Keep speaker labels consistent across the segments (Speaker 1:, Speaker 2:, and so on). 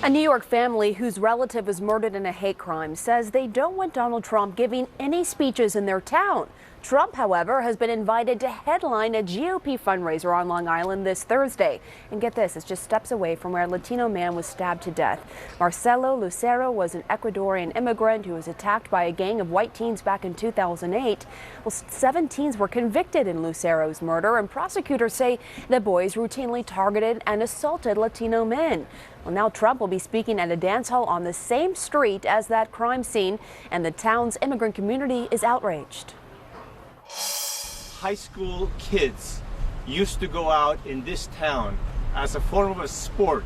Speaker 1: A New York family whose relative was murdered in a hate crime says they don't want Donald Trump giving any speeches in their town. Trump, however, has been invited to headline a GOP fundraiser on Long Island this Thursday. And get this, it's just steps away from where a Latino man was stabbed to death. Marcelo Lucero was an Ecuadorian immigrant who was attacked by a gang of white teens back in 2008. Well, 7 teens were convicted in Lucero's murder, and prosecutors say the boys routinely targeted and assaulted Latino men. Well, now Trump will be speaking at a dance hall on the same street as that crime scene, and the town's immigrant community is outraged.
Speaker 2: High school kids used to go out in this town as a form of a sport,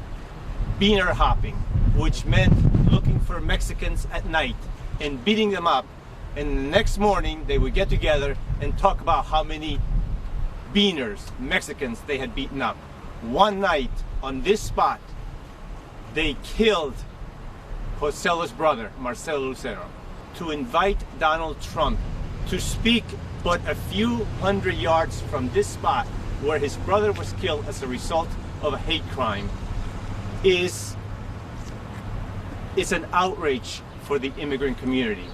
Speaker 2: beaner hopping, which meant looking for Mexicans at night and beating them up. And the next morning they would get together and talk about how many beaners, Mexicans, they had beaten up. One night on this spot, they killed Joselo's brother, Marcelo Lucero, to invite Donald Trump to speak but a few hundred yards from this spot where his brother was killed as a result of a hate crime is an outrage for the immigrant community.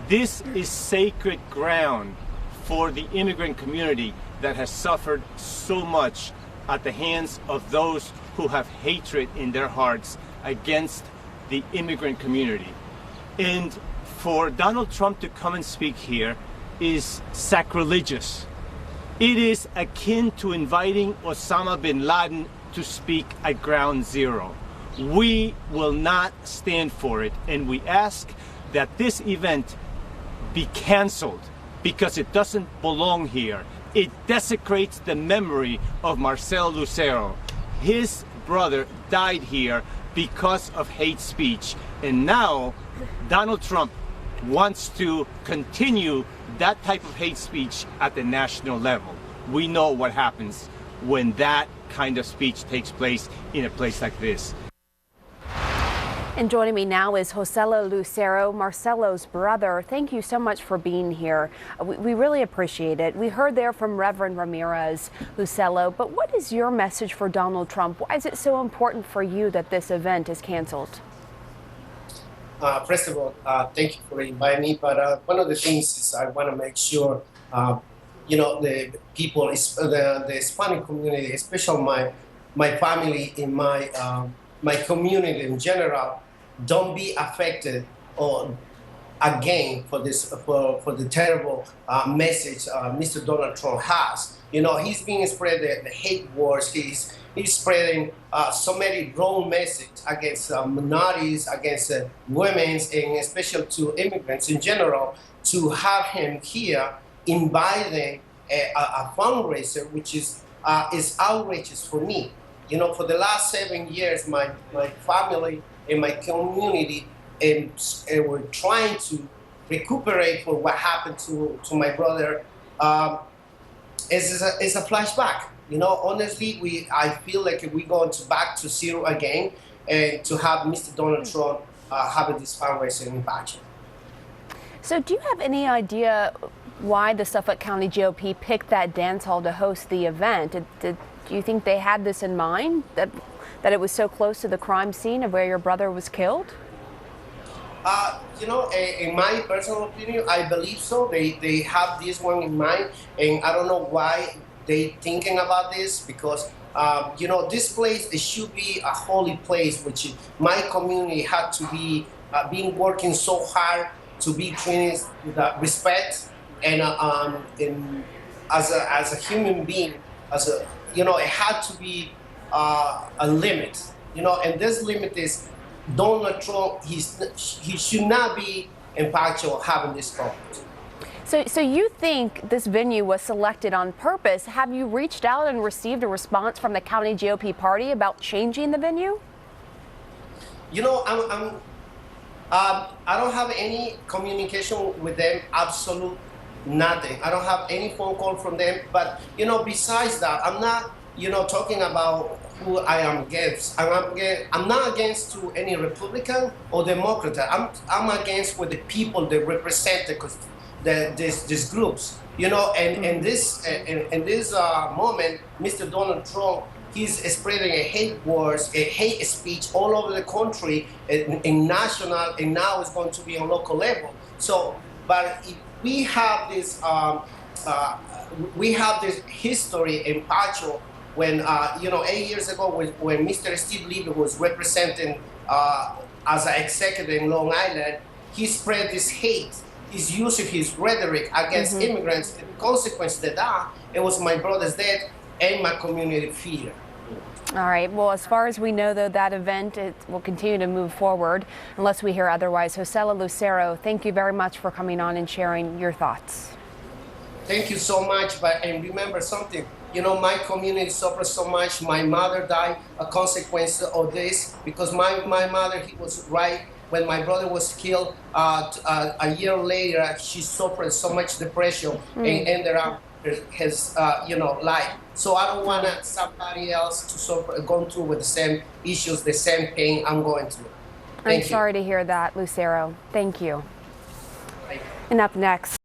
Speaker 2: This is sacred ground for the immigrant community that has suffered so much at the hands of those who have hatred in their hearts against the immigrant community. And for Donald Trump to come and speak here is sacrilegious. It is akin to inviting Osama bin Laden to speak at Ground Zero. We will not stand for it, and we ask that this event be canceled because it doesn't belong here. It desecrates the memory of Marcelo Lucero. His brother died here because of hate speech, and now Donald Trump wants to continue that type of hate speech at the national level. We know what happens when that kind of speech takes place in a place like this.
Speaker 1: And joining me now is Joselo Lucero, Marcelo's brother. Thank you so much for being here. We really appreciate it. We heard there from Reverend Ramirez Lucero, but what is your message for Donald Trump? Why is it so important for you that this event is canceled?
Speaker 3: First of all, thank you for inviting me. But one of the things is I want to make sure, the people, the Hispanic community, especially my family in my community in general, don't be affected or again for this for the terrible message Mr. Donald Trump has. He's being spread the hate wars. He's spreading so many wrong messages against minorities, against women, and especially to immigrants in general. To have him here inviting a fundraiser, which is outrageous for me. For the last 7 years, my family and my community and were trying to recuperate for what happened to my brother. It's a flashback. Honestly, I feel like we're going back to zero again, and to have Mr. Donald Trump having this fundraiser in action.
Speaker 1: So do you have any idea why the Suffolk County GOP picked that dance hall to host the event? Do you think they had this in mind, that it was so close to the crime scene of where your brother was killed?
Speaker 3: In my personal opinion, I believe so. They have this one in mind, and I don't know why they thinking about this, because this place, it should be a holy place, which my community had to be been working so hard to be treated with respect and as a human being, it had to be a limit, and this limit is Donald Trump. He should not be impacted on having this conference.
Speaker 1: So you think this venue was selected on purpose? Have you reached out and received a response from the county GOP party about changing the venue? I don't have any communication with them. Absolute nothing. I don't have any phone call from them. But besides that, I'm not talking about who I am against. I'm not against to any Republican or Democrat. I'm against with the people that represent these groups. In this moment, Mr. Donald Trump
Speaker 3: he's spreading a hate wars, a hate speech all over the country, in national, and now it's going to be on local level. So, but if we have this, we have this history in Pacho when, 8 years ago, when Mr. Steve Levy was representing as an executive in Long Island, he spread this hate. He's using his rhetoric against immigrants. The consequence of that, it was my brother's death and my community fear.
Speaker 1: All right. Well, as far as we know, though, that event will continue to move forward unless we hear otherwise. Josela Lucero, thank you very much for coming on and sharing your thoughts.
Speaker 3: Thank you so much. And remember something, my community suffers so much. My mother died a consequence of this because my mother, he was right when my brother was killed. A year later, she suffered so much depression and ended up his life. So I don't want somebody else to suffer, go through with the same issues, the same pain I'm going through.
Speaker 1: I'm sorry to hear that, Lucero. Thank you. And up next.